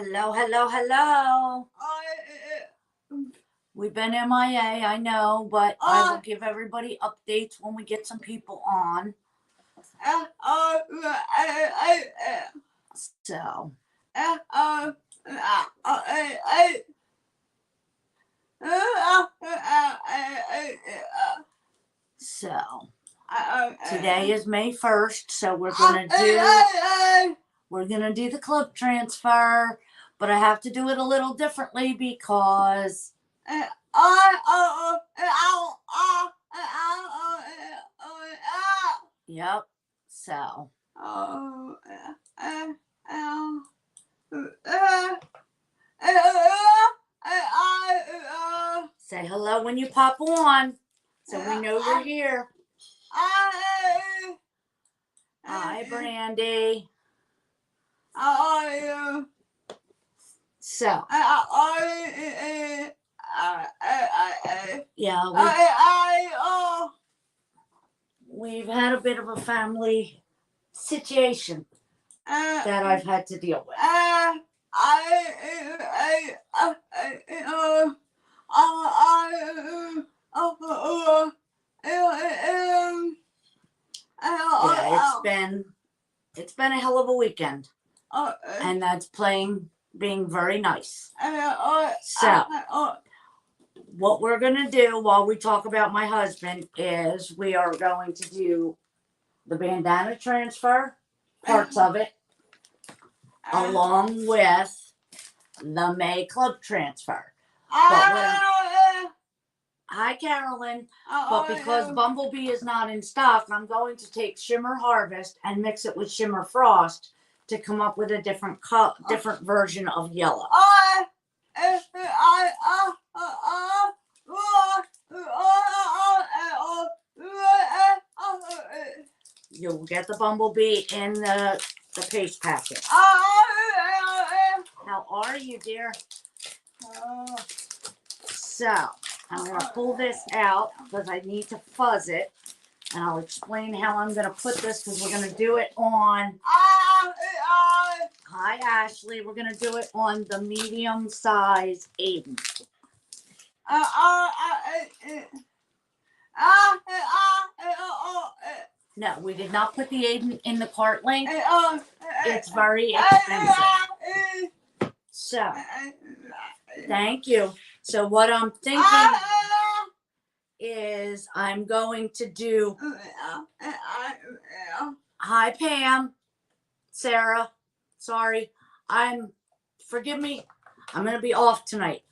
Hello, hello, hello. We've been MIA, I know, but I will give everybody updates when we get some people on. So. So. Today is May 1st, so we're gonna do the club transfer, but I have to do it a little differently because yep. So say hello when you pop on, so we know you're here. Hi, Brandy. How are you? So. Yeah, we've had a bit of a family situation that I've had to deal with. Yeah, it's been a hell of a weekend, and that's being very nice. So, what we're gonna do while we talk about my husband is we are going to do the bandana transfer, parts of it, along with the May club transfer. Hi, Carolyn. But because Bumblebee is not in stock, I'm going to take Shimmer Harvest and mix it with Shimmer Frost to come up with a different version of yellow. You'll get the Bumblebee in the paste packet. How are you, dear? So, I'm going to pull this out because I need to fuzz it. And I'll explain how I'm going to put this because we're going to do it on... Hi, Ashley. We're going to do it on the medium size Aiden. No, we did not put the Aiden in the cart link. It's very expensive. So, thank you. So what I'm thinking is I'm going to do... Hi, Pam. Sarah. Sorry. Forgive me. I'm going to be off tonight.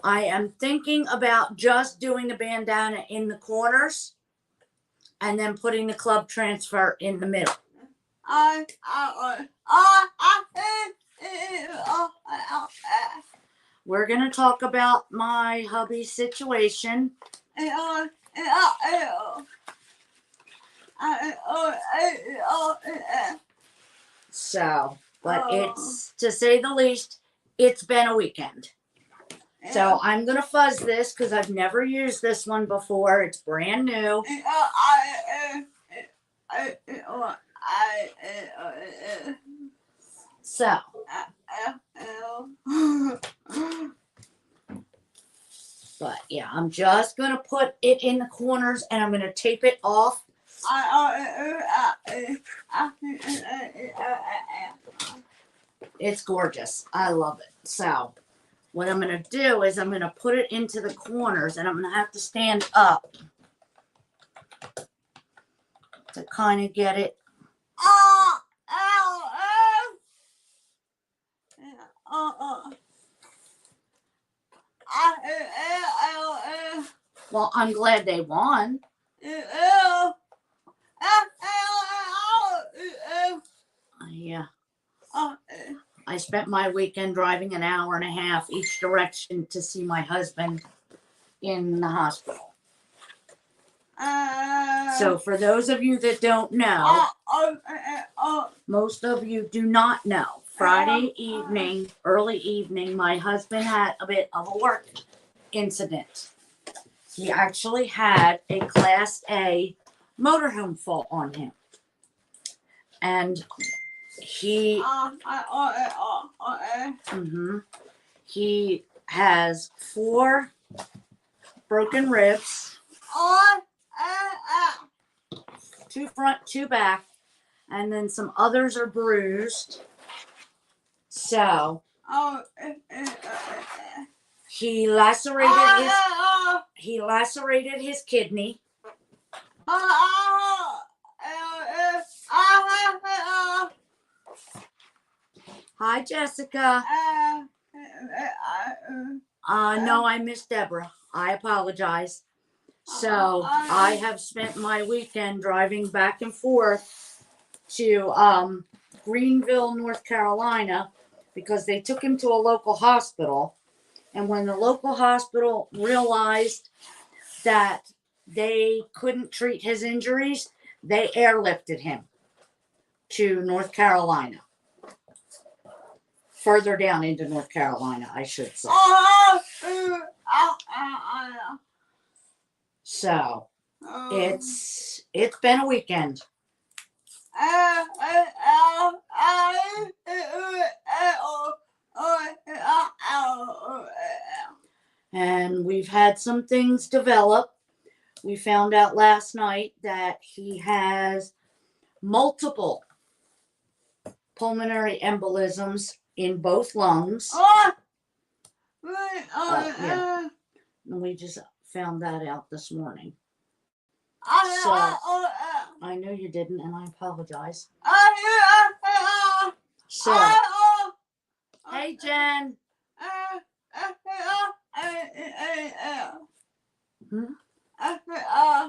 I am thinking about just doing the bandana in the corners and then putting the club transfer in the middle. We're going to talk about my hubby's situation. So, but it's, to say the least, it's been a weekend. So I'm going to fuzz this because I've never used this one before. It's brand new. So. But yeah, I'm just going to put it in the corners and I'm going to tape it off. It's gorgeous. I love it. So what I'm going to do is I'm going to put it into the corners and I'm going to have to stand up to kind of get it. Well, I'm glad they won. Yeah. I spent my weekend driving an hour and a half each direction to see my husband in the hospital. So for those of you that don't know, most of you do not know, Friday evening, early evening, my husband had a bit of a work incident. He actually had a Class A motorhome fall on him. And He he has 4 broken ribs, 2 front, 2 back, and then some others are bruised. So he lacerated his kidney. Hi, Jessica. No, I missed Deborah. I apologize. So I have spent my weekend driving back and forth to Greenville, North Carolina, because they took him to a local hospital. And when the local hospital realized that they couldn't treat his injuries, they airlifted him to North Carolina. Further down into North Carolina, I should say. So it's been a weekend. And we've had some things develop. We found out last night that he has multiple pulmonary embolisms in both lungs. Yeah. And we just found that out this morning. So I know you didn't, and I apologize. So, hey, Jen.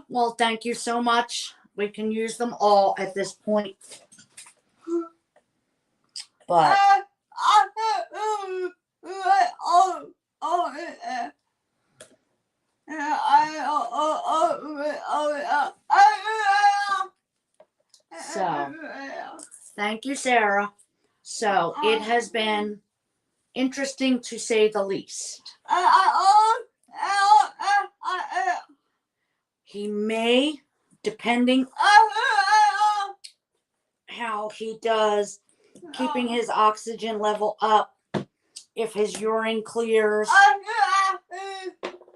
Well, thank you so much. We can use them all at this point. But so thank you, Sarah. So it has been interesting to say the least. He may, depending how he does keeping his oxygen level up, if his urine clears,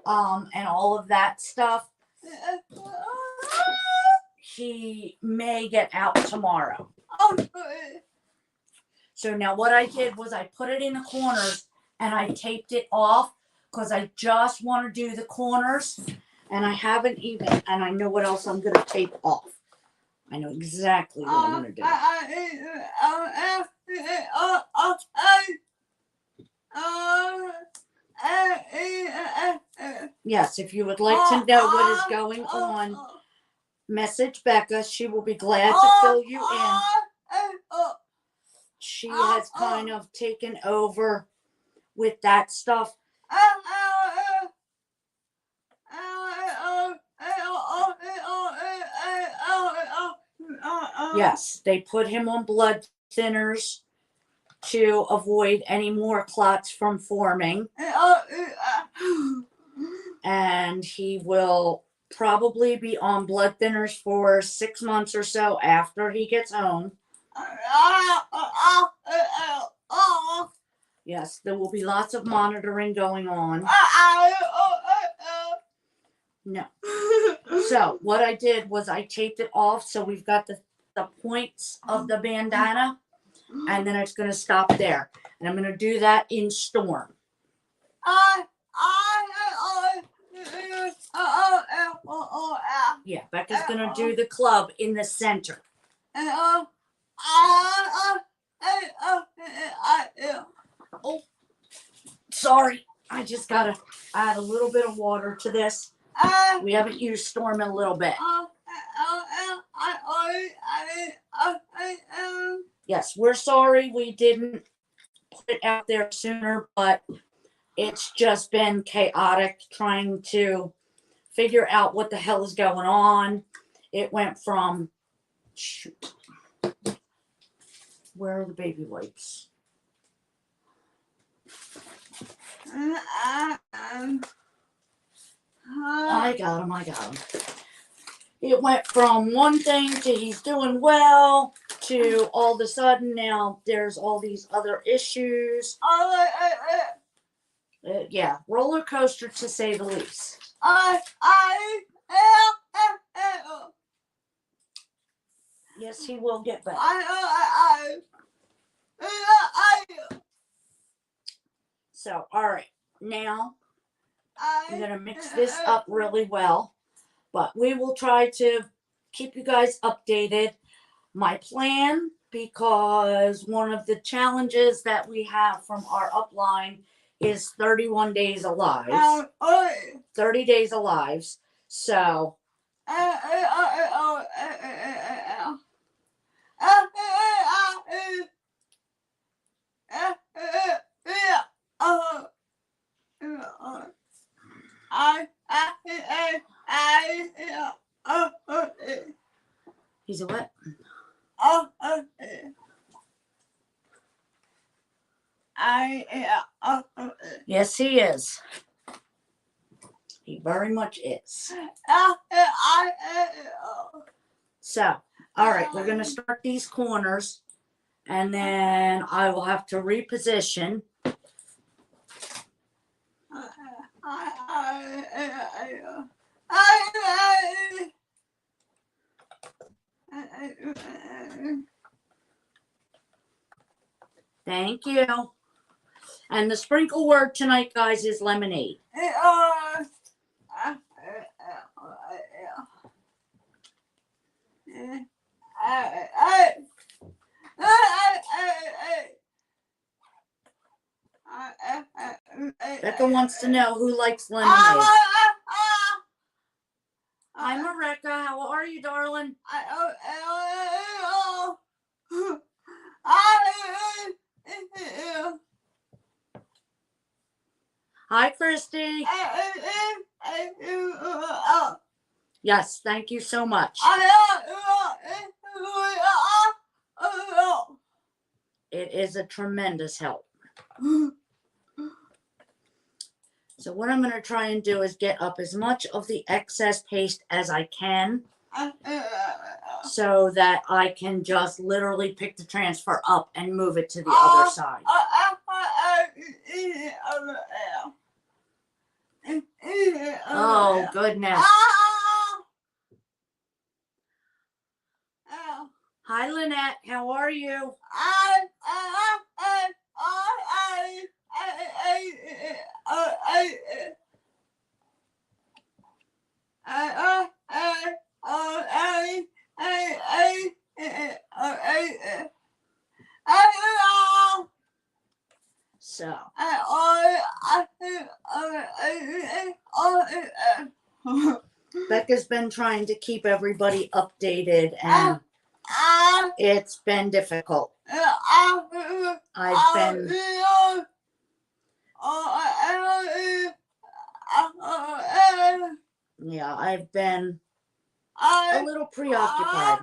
and all of that stuff, he may get out tomorrow. So now what I did was I put it in the corners and I taped it off because I just want to do the corners, and I haven't even, and I know what else I'm going to tape off. I know exactly what I'm going to do. Yes, if you would like to know what is going on, message Becca. She will be glad to fill you in. She has kind of taken over with that stuff. Yes, they put him on blood thinners to avoid any more clots from forming. And he will probably be on blood thinners for 6 months or so after he gets home. Yes, there will be lots of monitoring going on. No. So what I did was I taped it off, so we've got the points of the bandana, and then it's going to stop there. And I'm going to do that in Storm. Yeah, Becca's going to do the club in the center. Oh, sorry. I just got to add a little bit of water to this. We haven't used Storm in a little bit. Yes, we're sorry we didn't put it out there sooner, but it's just been chaotic trying to figure out what the hell is going on. It went from, shoot, where are the baby wipes? I got him. It went from one thing to he's doing well to all of a sudden now there's all these other issues. Yeah, roller coaster to say the least. Yes, he will get better. So, all right, now I'm going to mix this up really well, but we will try to keep you guys updated. My plan, because one of the challenges that we have from our upline is 31 days alive. 30 days alive. So he's a what? Yes, he is. He very much is. So, all right, we're going to start these corners, and then I will have to reposition. Thank you. And the sprinkle word tonight, guys, is lemonade. Becca wants to know who likes lemonade. Hi, Mareka. How are you, darling? Hi, Christy. Yes, thank you so much. It is a tremendous help. So what I'm going to try and do is get up as much of the excess paste as I can so that I can just literally pick the transfer up and move it to the other side. Oh, goodness. Hi, Lynette. How are you? So. Becca's been trying to keep everybody updated, and it's been difficult. I've been a little preoccupied.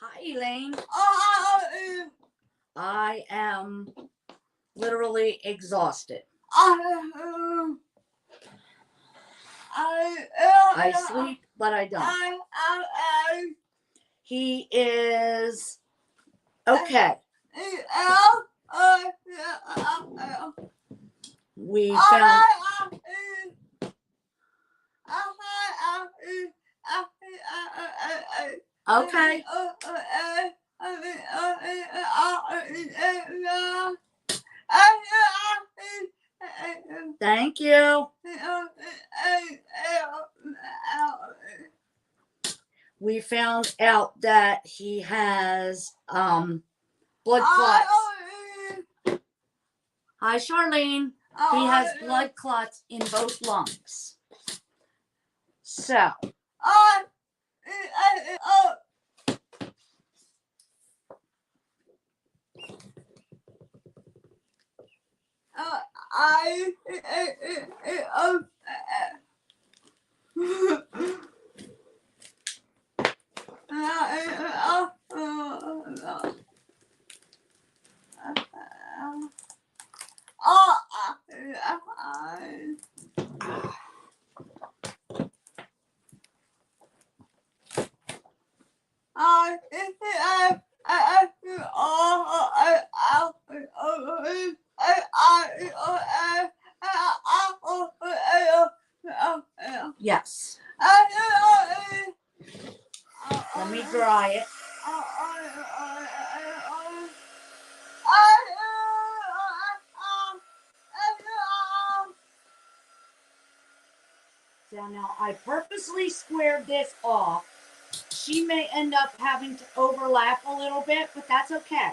Hi, Elaine. I am literally exhausted. I sleep, but I don't. He is okay. We found. Okay. Thank you. We found out that he has blood clots. Hi, Charlene. He has blood clots in both lungs. So. Yes. Let me dry it. So now I purposely squared this off. She may end up having to overlap a little bit, but that's okay.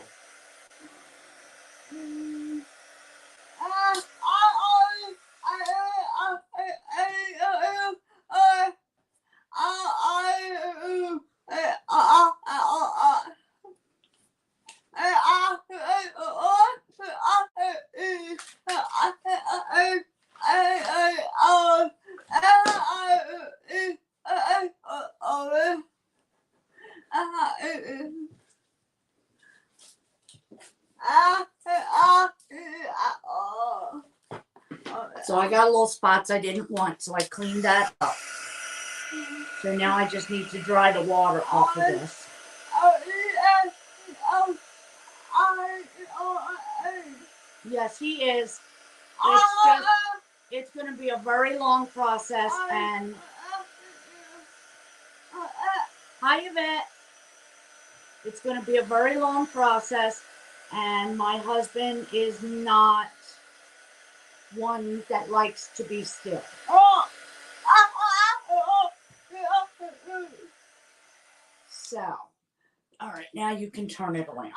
So I got a little spots I didn't want, so I cleaned that up. So now I just need to dry the water off of this. Yes, he is. It's going to be a very long process, and hi, Yvette. It's going to be a very long process, and my husband is not one that likes to be still. So, all right, now you can turn it around.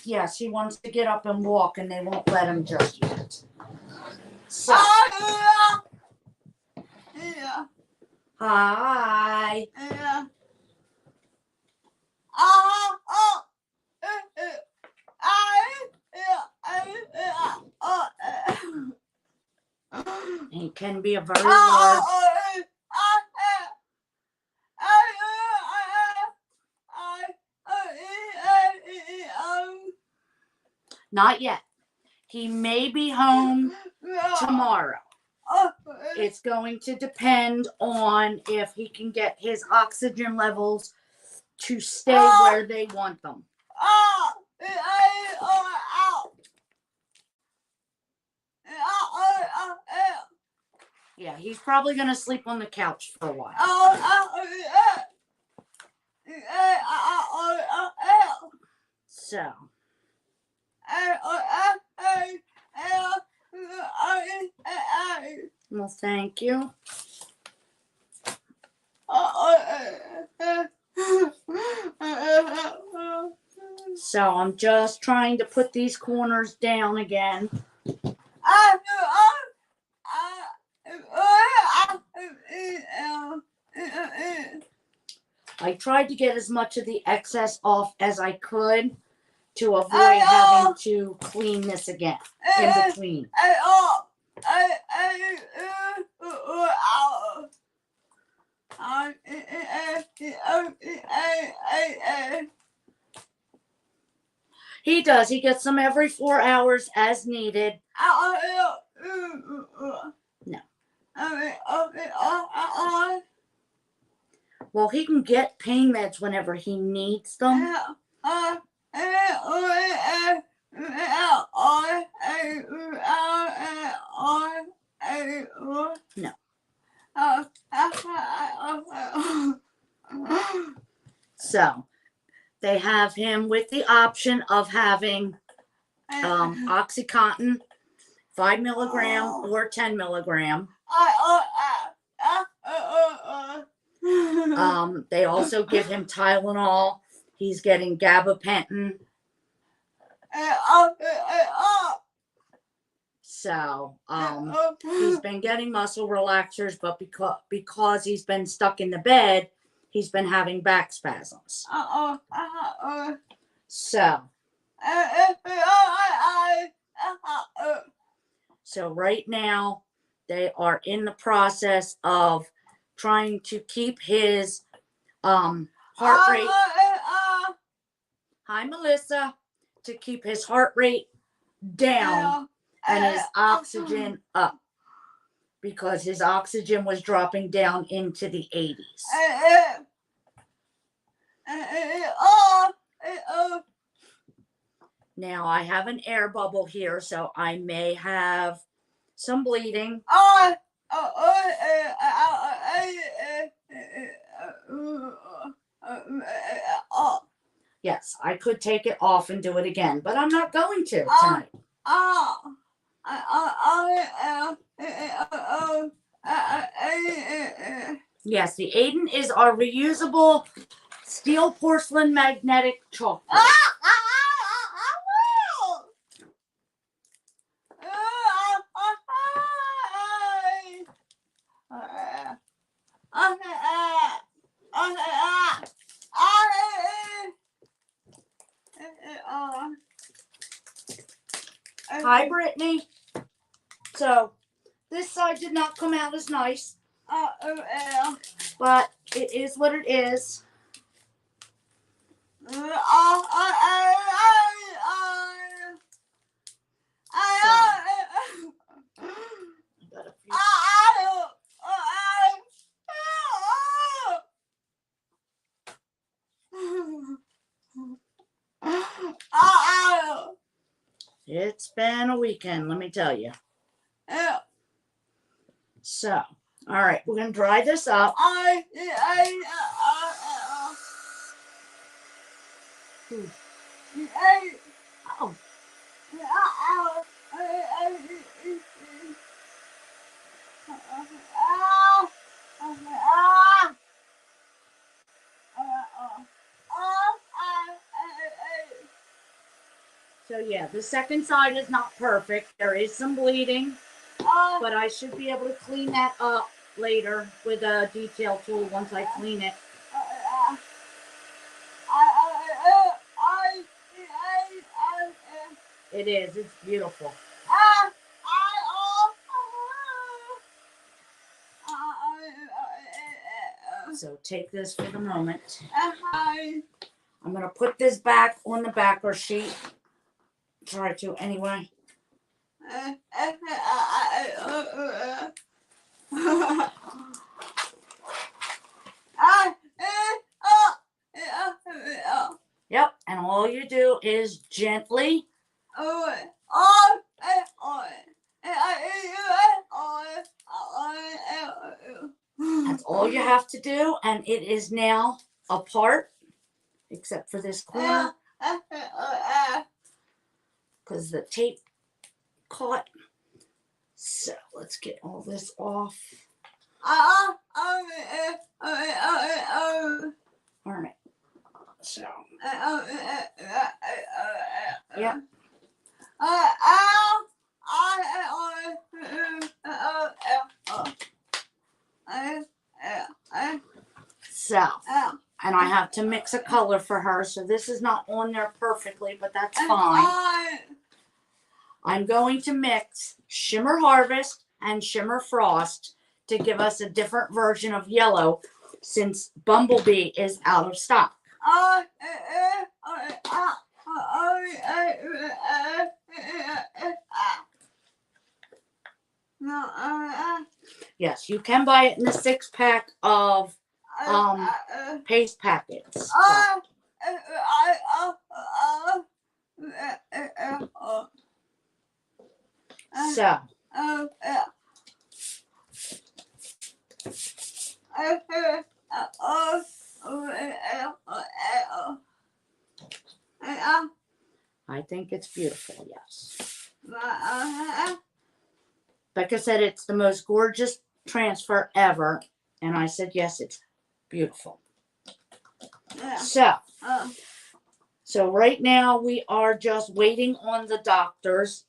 Yes, he wants to get up and walk, and they won't let him just yet. So, hi. He can be a very large. Not yet. He may be home tomorrow. It's going to depend on if he can get his oxygen levels to stay where they want them. Yeah, he's probably going to sleep on the couch for a while. So. Well, thank you. So I'm just trying to put these corners down again. I tried to get as much of the excess off as I could to avoid having to clean this again in between. He does. He gets them every 4 hours as needed. No. Well, he can get pain meds whenever he needs them. No. So they have him with the option of having OxyContin, 5 milligram or 10 milligram. They also give him Tylenol. He's getting gabapentin. So he's been getting muscle relaxers, but because he's been stuck in the bed, he's been having back spasms. So right now they are in the process of trying to keep his heart rate. Hi, Melissa. To keep his heart rate down and his oxygen up, because his oxygen was dropping down into the 80s. Now I have an air bubble here, so I may have some bleeding. Yes, I could take it off and do it again, but I'm not going to tonight. Yes, the Aiden is our reusable steel porcelain magnetic chalkboard. Hi, Brittany. So, this side did not come out as nice, but it is what it is. It's been a weekend, let me tell you. So, all right, we're going to dry this up. Oh. So yeah, the second side is not perfect. There is some bleeding, but I should be able to clean that up later with a detail tool once I clean it. It is. It's beautiful. So take this for the moment. I'm going to put this back on the backer sheet. Try to anyway. Yep, and all you do is gently. That's all you have to do, and it is now apart, except for this corner, because the tape caught. So let's get all this off. All right. So. Yep. So, and I have to mix a color for her, so this is not on there perfectly, but that's fine. I'm going to mix Shimmer Harvest and Shimmer Frost to give us a different version of yellow, since Bumblebee is out of stock. Yes, you can buy it in the 6-pack of paste packets. So. I think it's beautiful, yes. Becca said it's the most gorgeous transfer ever, and I said, yes, it's beautiful. So right now we are just waiting on the doctors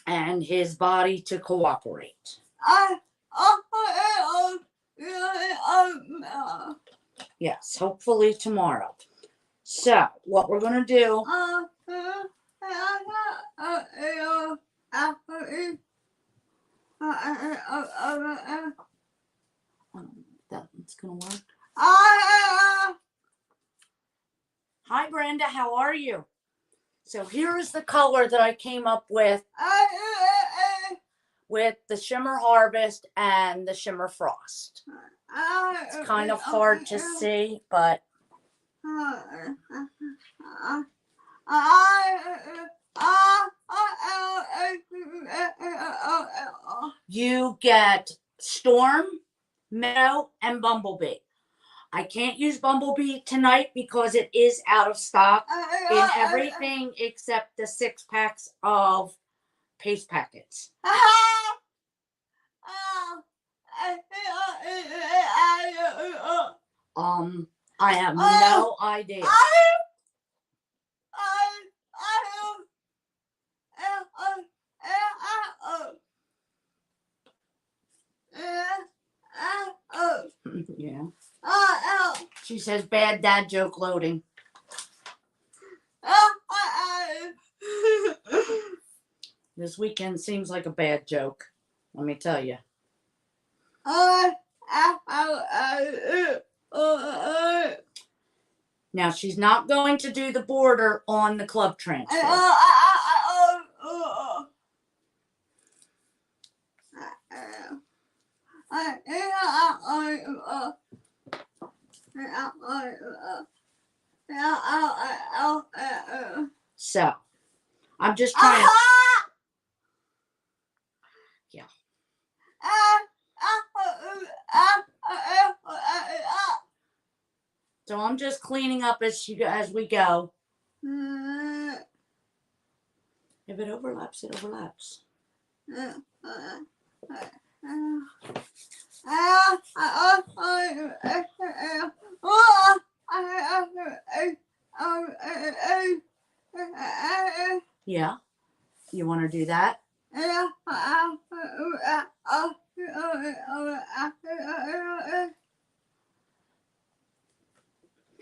and his body to cooperate. Yes, hopefully tomorrow. So what we're going to do. That's going to work. Hi, Brenda. How are you? So here is the color that I came up with the Shimmer Harvest and the Shimmer Frost. It's kind of hard to see, but You get Storm, Meadow, and Bumblebee. I can't use Bumblebee tonight because it is out of stock in everything except the 6 packs of paste packets. I have no idea. Yeah. She says bad dad joke loading. This weekend seems like a bad joke. Let me tell you. Now she's not going to do the border on the club transfer. So, I'm just trying. Yeah. So I'm just cleaning up as we go. If it overlaps, it overlaps. Yeah. You want to do that?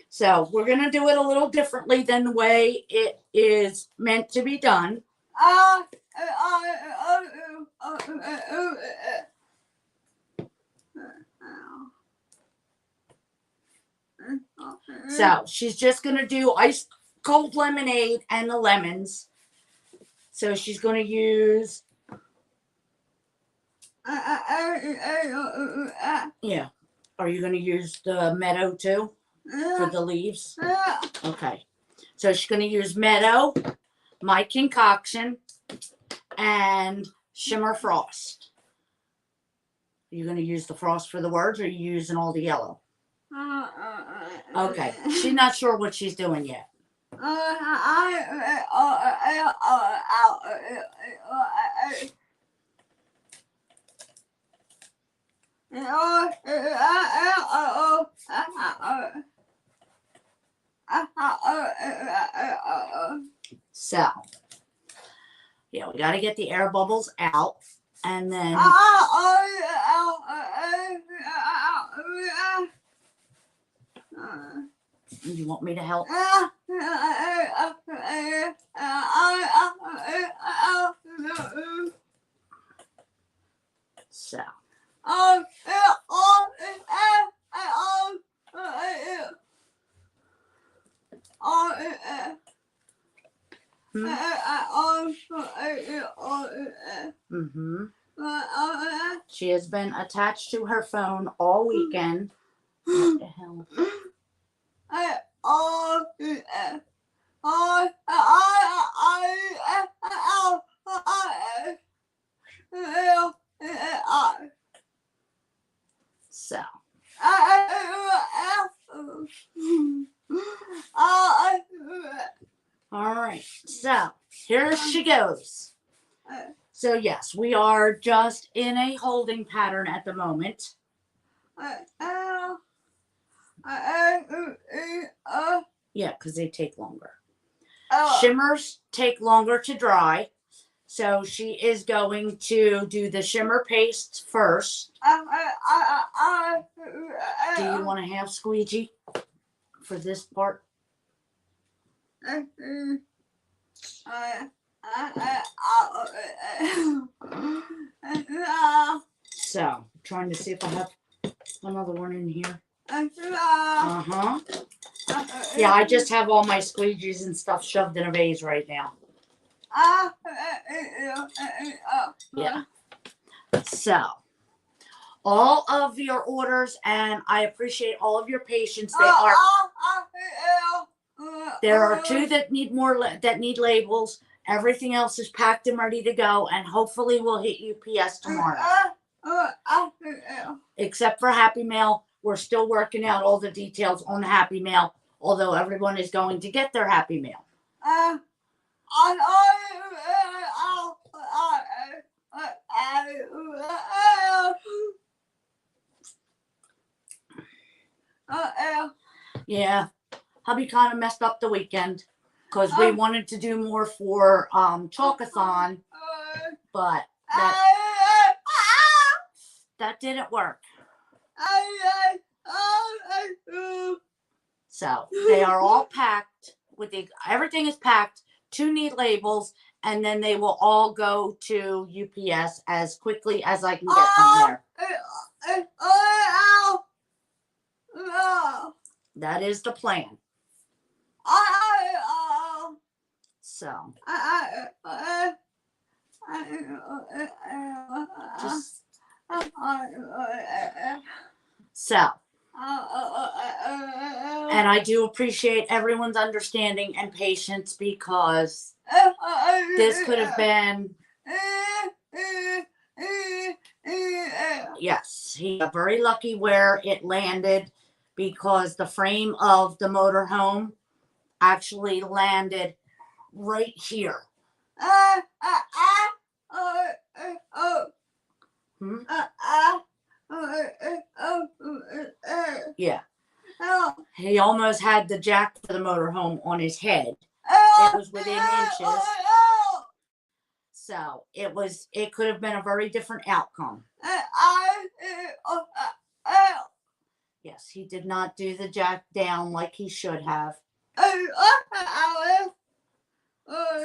So we're going to do it a little differently than the way it is meant to be done. So she's just going to do ice cold lemonade and the lemons. So she's going to use... Yeah. Are you going to use the Meadow too? For the leaves? Okay. So she's going to use Meadow, my concoction, and Shimmer Frost. Are you going to use the frost for the words, or are you using all the yellow? Okay. She's not sure what she's doing yet. So, yeah, we got to get the air bubbles out, and then... You want me to help? So. Mm-hmm. She has been attached to her phone all weekend. What the hell? So. All right. So, here she goes. So, yes, we are just in a holding pattern at the moment. Yeah, because they take longer. Shimmers take longer to dry. So she is going to do the shimmer paste first. Do you want to have squeegee for this part? So, trying to see if I have another one in here. Uh-huh. Yeah, I just have all my squeegees and stuff shoved in a vase right now. Yeah. So, all of your orders, and I appreciate all of your patience. There are 2 that need that need labels. Everything else is packed and ready to go, and hopefully we'll hit UPS tomorrow. Except for Happy Mail, we're still working out all the details on the Happy Mail, although everyone is going to get their Happy Mail. Yeah, hubby kind of messed up the weekend because we wanted to do more for Chalkathon, but that didn't work. So they are all packed everything is packed. 2 need labels, and then they will all go to UPS as quickly as I can get them there. That is the plan. So and I do appreciate everyone's understanding and patience because this could have been. Yes, he got very lucky where it landed because the frame of the motorhome actually landed right here. Yeah. He almost had the jack for the motorhome on his head. It was within inches. So it could have been a very different outcome. Yes, he did not do the jack down like he should have.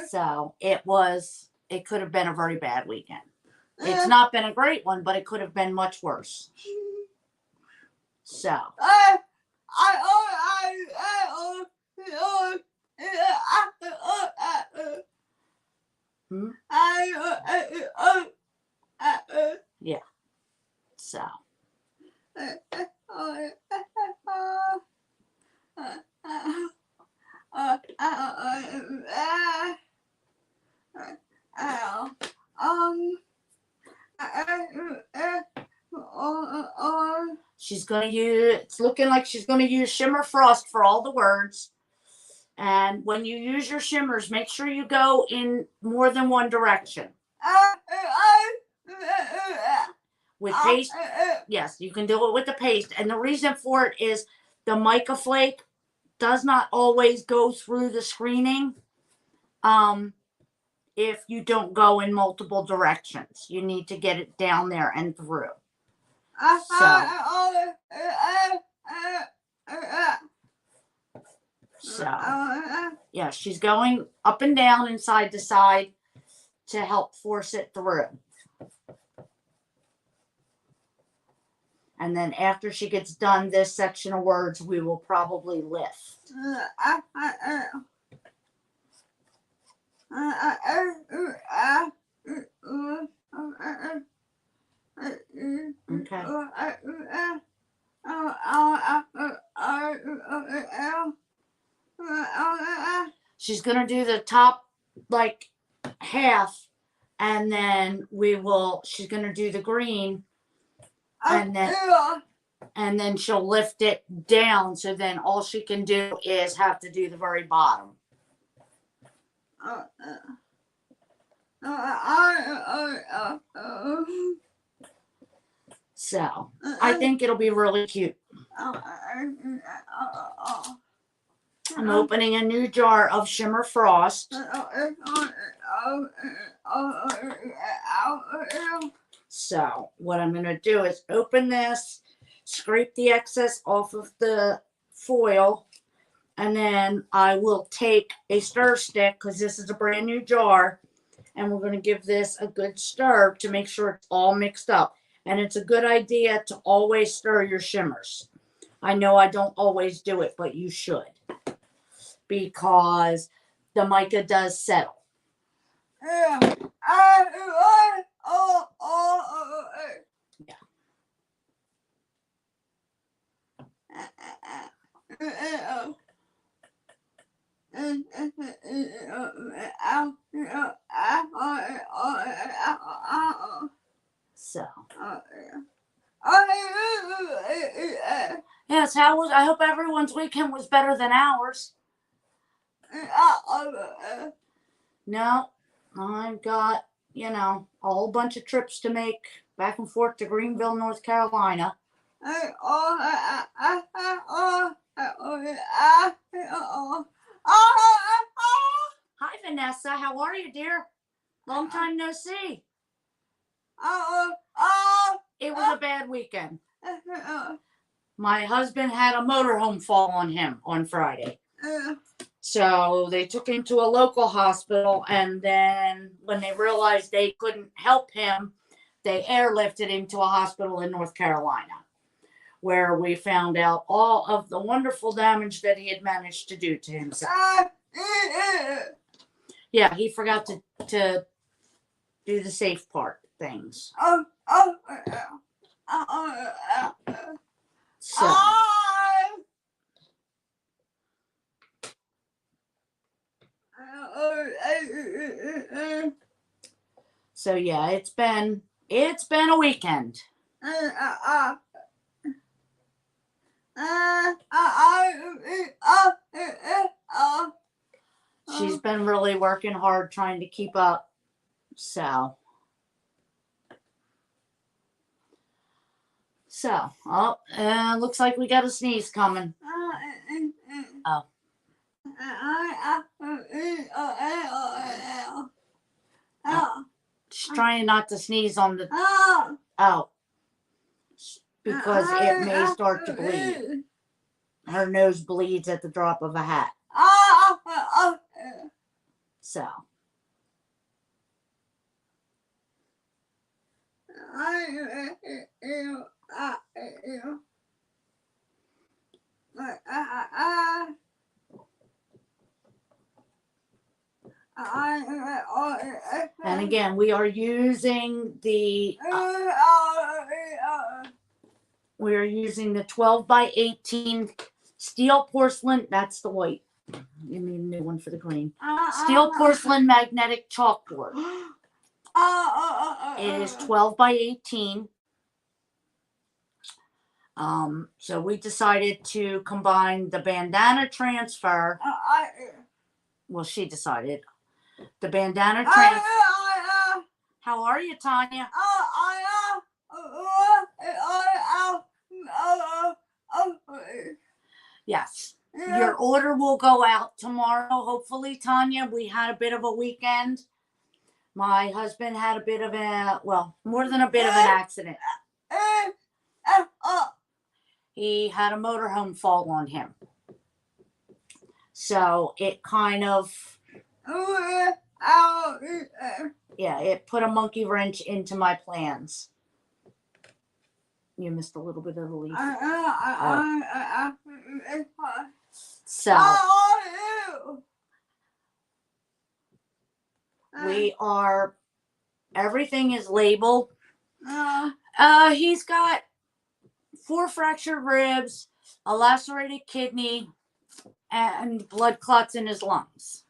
So it could have been a very bad weekend. It's not been a great one, but it could have been much worse. So. Yeah. So. She's going to it's looking like she's going to use Shimmer Frost for all the words. And when you use your shimmers, make sure you go in more than one direction. With paste, yes, you can do it with the paste. And the reason for it is the mica flake does not always go through the screening if you don't go in multiple directions. You need to get it down there and through. So, yeah, she's going up and down and side to side to help force it through. And then after she gets done this section of words, we will probably lift. Okay. She's going to do the top like half, and then she's going to do the green, and then she'll lift it down, so then all she can do is have to do the very bottom. So I think it'll be really cute. I'm opening a new jar of Shimmer Frost. So what I'm going to do is open this, scrape the excess off of the foil, and then I will take a stir stick, because this is a brand new jar, and we're going to give this a good stir to make sure it's all mixed up. And it's a good idea to always stir your shimmers. I know I don't always do it, but you should, because the mica does settle. Yeah. So. Yes, I hope everyone's weekend was better than ours. No, I've got, a whole bunch of trips to make back and forth to Greenville, North Carolina. Hi, Vanessa. How are you, dear? Long time no see. It was a bad weekend. My husband had a motorhome fall on him on Friday. So they took him to a local hospital, and then when they realized they couldn't help him, they airlifted him to a hospital in North Carolina, where we found out all of the wonderful damage that he had managed to do to himself. Yeah, he forgot to do the safe part things. So yeah, it's been a weekend. She's been really working hard trying to keep up. So, looks like we got a sneeze coming. Oh. She's trying not to sneeze on the... Oh. Because it may start to bleed. Her nose bleeds at the drop of a hat. So. And again, we are using the 12 by 18 steel porcelain. That's the white. You need a new one for the green. Steel porcelain magnetic chalkboard. It is 12 by 18. So we decided to combine the bandana transfer. Well, she decided. The bandana transfer. How are you, Tanya? Yes. Your order will go out tomorrow, hopefully, Tanya. We had a bit of a weekend. My husband had a bit of more than a bit of an accident. He had a motorhome fall on him. So it kind of... Yeah, it put a monkey wrench into my plans. You missed a little bit of the leaf. So everything is labeled. He's got 4 fractured ribs, a lacerated kidney, and blood clots in his lungs.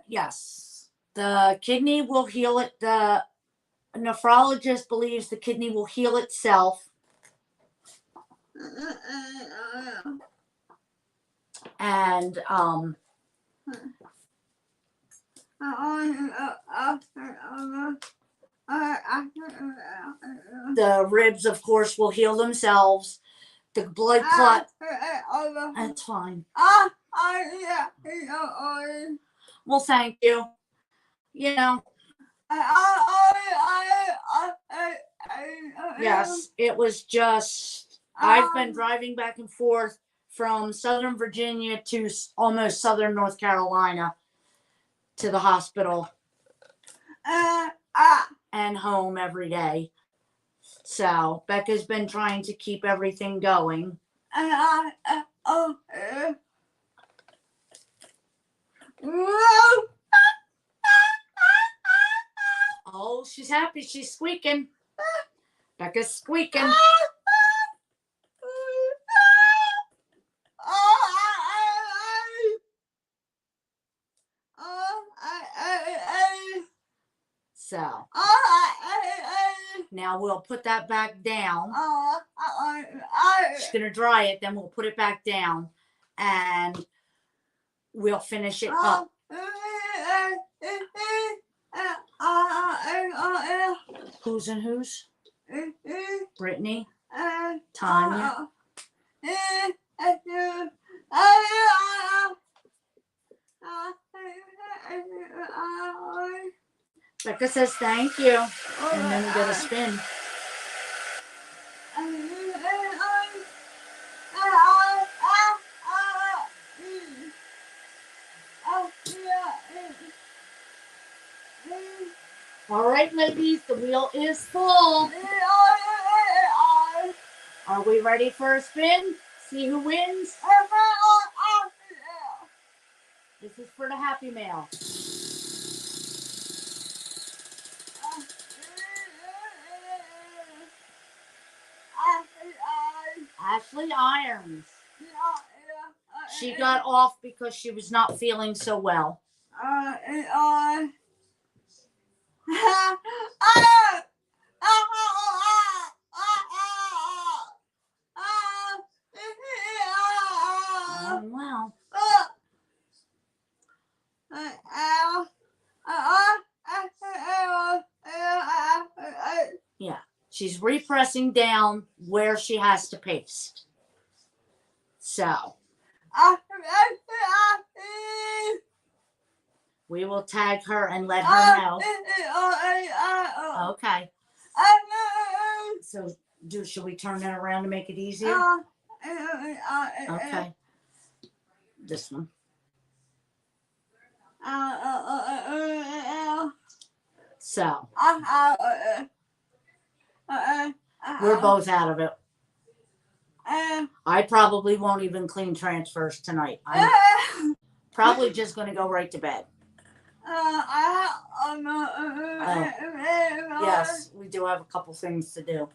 Yes. The kidney will heal it. The nephrologist believes the kidney will heal itself. And the ribs, of course, will heal themselves. The blood clot. That's fine. Well, thank you. Yes, it was just... I've been driving back and forth from Southern Virginia to almost Southern North Carolina to the hospital and home every day. So Becca's been trying to keep everything going. Oh, she's happy. She's squeaking. Becca's squeaking. So now we'll put that back down. She's going to dry it, then we'll put it back down and we'll finish it up. Who's and who's? Brittany? Tanya? Becca says thank you. And then we get a spin. All right, ladies, the wheel is full. Are we ready for a spin? See who wins? This is for the Happy Mail. Ashley Irons. She got off because she was not feeling so well. Wow. Yeah, she's repressing down where she has to paste. So we will tag her and let her know. Okay. So should we turn that around to make it easier? Okay. This one. So we're both out of it. I probably won't even clean transfers tonight. I'm probably just going to go right to bed. Yes, we do have a couple things to do.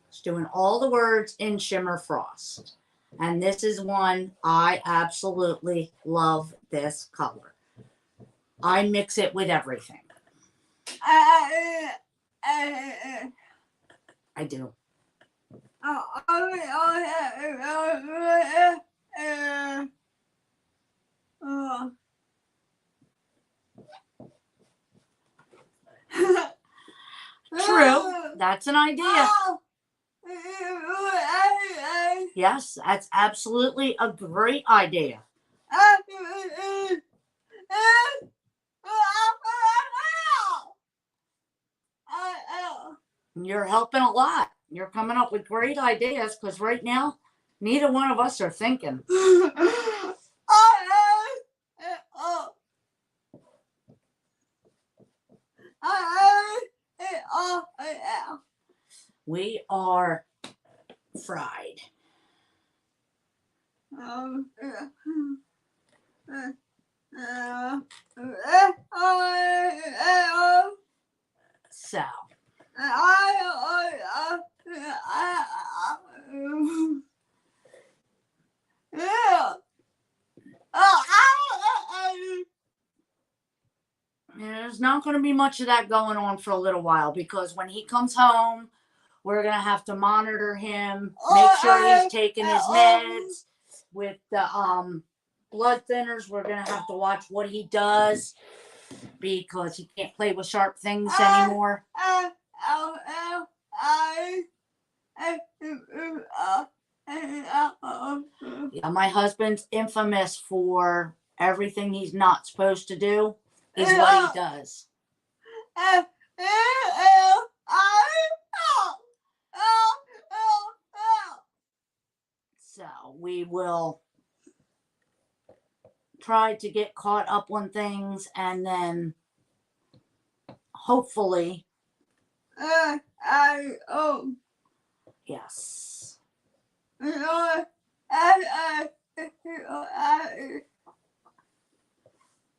It's doing all the words in Shimmer Frost. And this is one I absolutely love this color. I mix it with everything. I do. True. That's an idea. Yes, that's absolutely a great idea. You're helping a lot. You're coming up with great ideas because right now, neither one of us are thinking. We are fried. So. There's not going to be much of that going on for a little while because when he comes home, we're going to have to monitor him, make sure he's taking his meds. With the blood thinners, we're going to have to watch what he does because he can't play with sharp things anymore. Yeah, my husband's infamous for everything he's not supposed to do is what he does. So we will try to get caught up on things and then hopefully yes.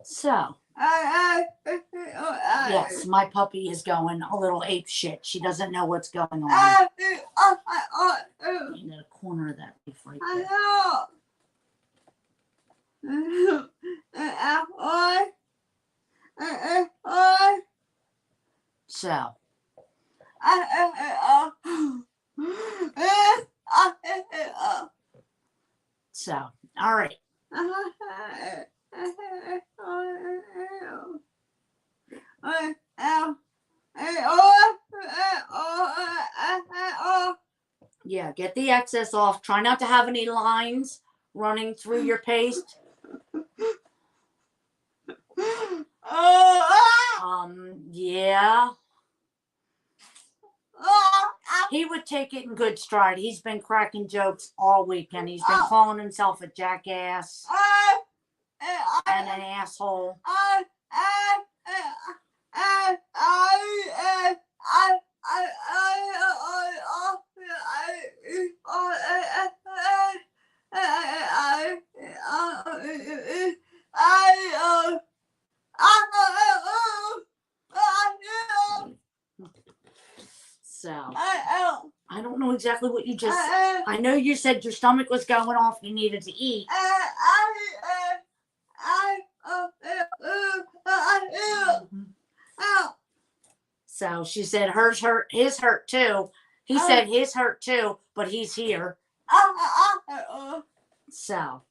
So yes, my puppy is going a little ape shit. She doesn't know what's going on. In the corner of that leaf right there. So, all right. Yeah, get the excess off. Try not to have any lines running through your paste. Yeah. He would take it in good stride. He's been cracking jokes all weekend. He's been calling himself a jackass and an asshole. So, I don't know exactly what you just... I know you said your stomach was going off. You needed to eat. So she said hers hurt, his hurt too. He said his hurt too, but he's here. So.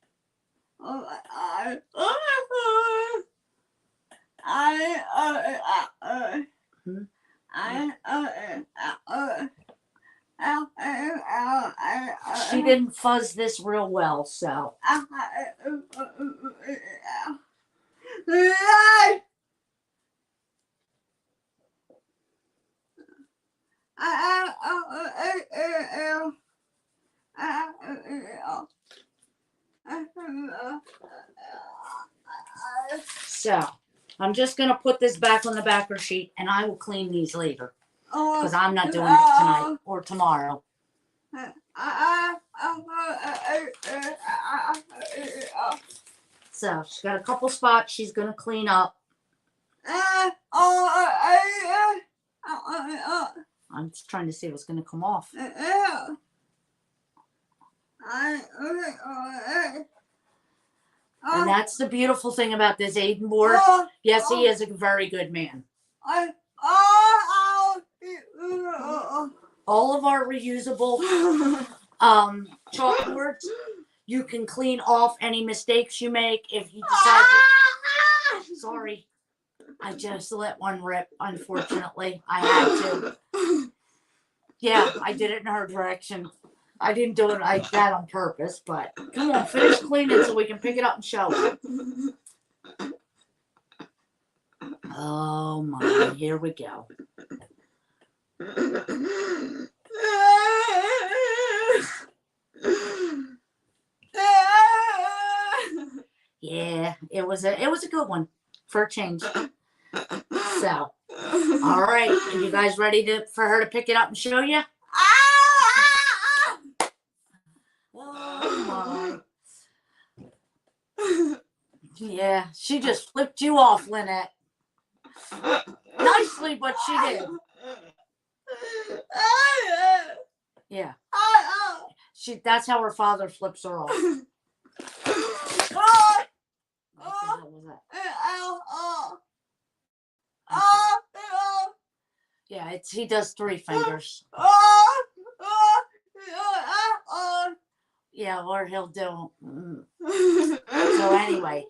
She didn't fuzz this real well, so. So, I'm just going to put this back on the backer sheet, and I will clean these later. Because I'm not doing it tonight or tomorrow. So, she's got a couple spots she's going to clean up. I'm just trying to see what's going to come off. And that's the beautiful thing about this Aiden board. Yes, he is a very good man. All of our reusable chalkboards, you can clean off any mistakes you make if you decide to... Sorry. I just let one rip, unfortunately. I had to. Yeah, I did it in her direction. I didn't do it like that on purpose, but come on, finish cleaning so we can pick it up and show it. Oh my, here we go. Yeah, it was a good one for a change. So, all right, are you guys ready for her to pick it up and show you? Oh my. Yeah, she just flipped you off, Lynette. Nicely, but she did. Yeah. That's how her father flips her off. What the hell was that? Yeah, he does 3 fingers. Yeah, or he'll do. So anyway,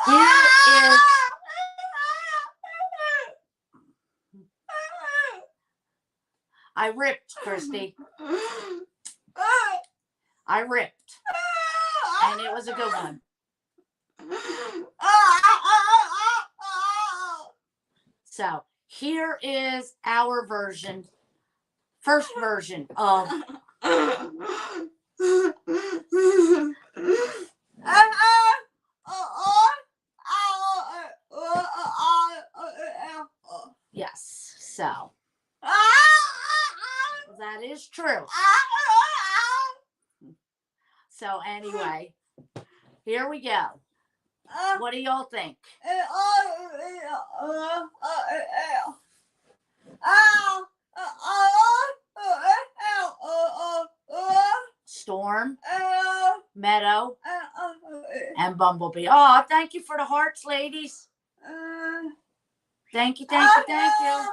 here is. I ripped, Christy. I ripped. And it was a good one. So here is our version, first version of yes, so that is true. So anyway, here we go. What do y'all think? Storm, Meadow, and Bumblebee. Oh, thank you for the hearts, ladies. Thank you, thank you, thank you.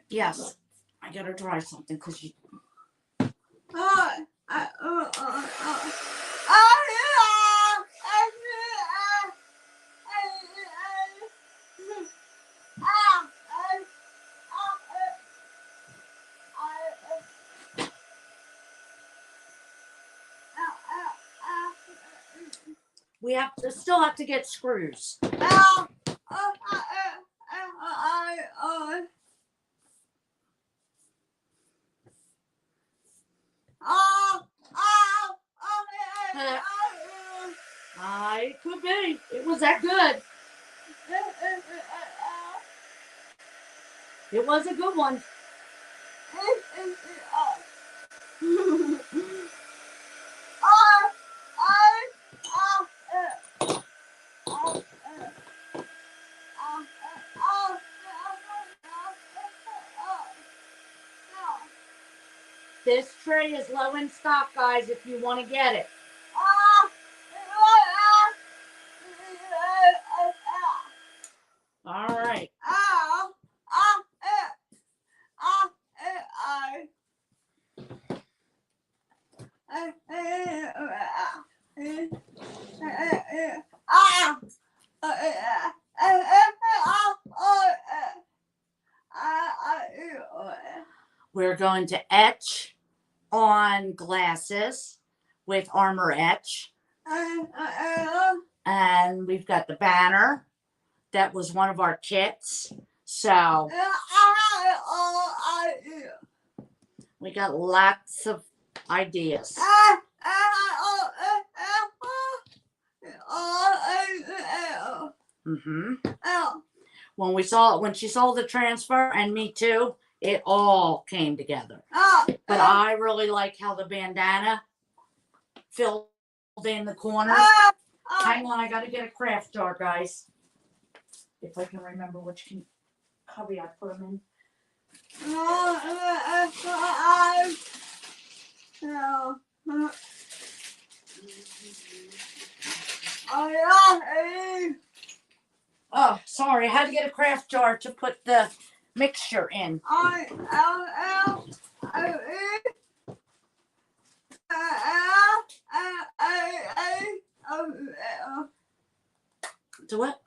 Yes, I gotta try something because you. We still have to get screws. It could be. It was that good. It was a good one. This tray is low in stock, guys, if you want to get it. All right. We're going to etch on glasses with Armor Etch. And we've got the banner. That was one of our kits. So we got lots of ideas. When she saw the transfer, and me too, it all came together. But I really like how the bandana filled in the corners. Hang on, I gotta get a craft jar, guys. If I can remember which cubby I put them in. Oh, sorry. I had to get a craft jar to put the mixture in. To what?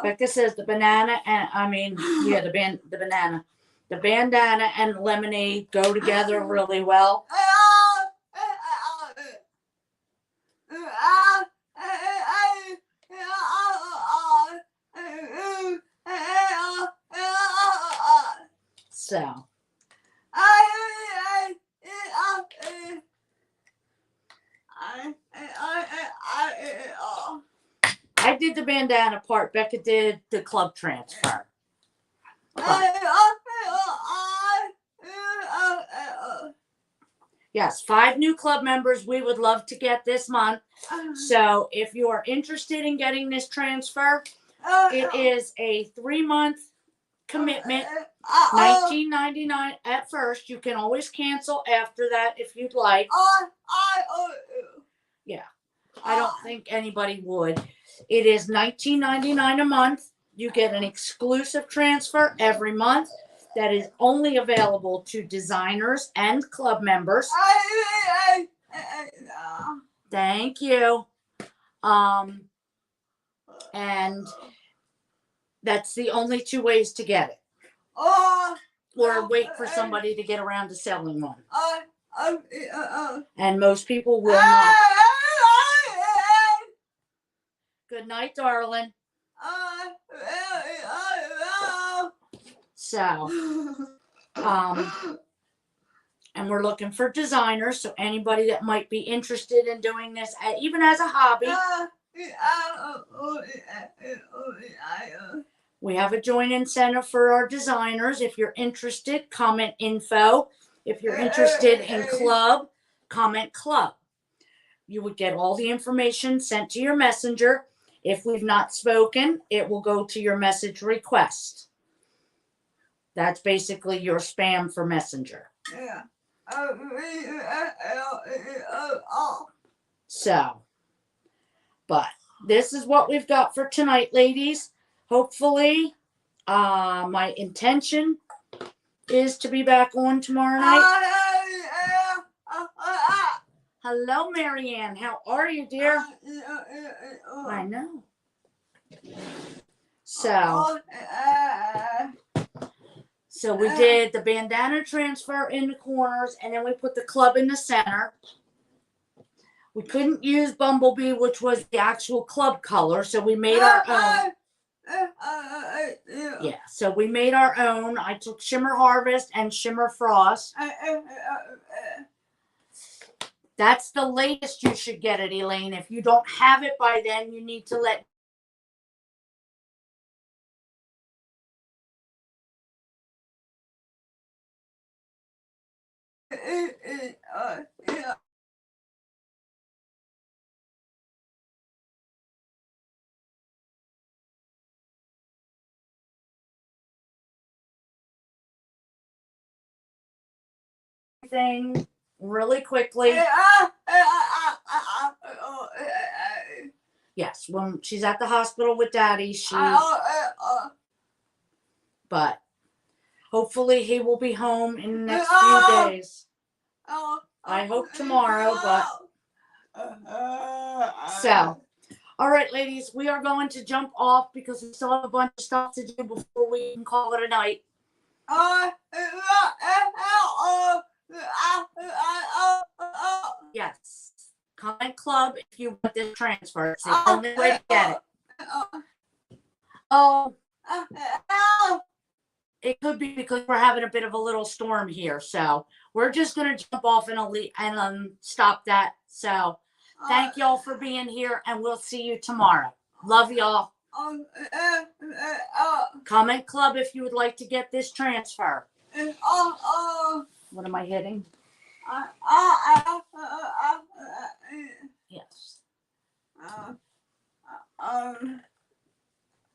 Becca says the banana and the banana. The bandana and lemonade go together really well. So I did the bandana part. Becca did the club transfer. Yes, 5 new club members we would love to get this month. So if you are interested in getting this transfer, it is a 3-month commitment. $19.99 at first. You can always cancel after that if you'd like. Yeah, I don't think anybody would. It is $19.99 a month. You get an exclusive transfer every month that is only available to designers and club members. Thank you. And that's the only 2 ways to get it. Or wait for somebody to get around to selling one. And most people will not. Good night, darling. So, and we're looking for designers, so anybody that might be interested in doing this, even as a hobby. We have a joint incentive for our designers. If you're interested, comment info. If you're interested in club, comment club. You would get all the information sent to your messenger. If we've not spoken, it will go to your message request. That's basically your spam for Messenger. Yeah. So, but this is what we've got for tonight, ladies. Hopefully, my intention is to be back on tomorrow night. Hello, Marianne. How are you, dear? I know. So we did the bandana transfer in the corners, and then we put the club in the center. We couldn't use Bumblebee, which was the actual club color, so we made our own. Yeah, so we made our own. I took Shimmer Harvest and Shimmer Frost. That's the latest you should get it, Elaine. If you don't have it by then, you need to let thing really quickly. Yes, when she's at the hospital with Daddy, but hopefully he will be home in the next few days. I hope tomorrow, but so. All right, ladies, we are going to jump off because we still have a bunch of stuff to do before we can call it a night. Yes. Comment club if you want this transfer. It's the only way to get it. Oh. It could be because we're having a bit of a little storm here. So we're just going to jump off and stop that. So thank y'all for being here, and we'll see you tomorrow. Love y'all. Comment club if you would like to get this transfer. What am I hitting? Yes.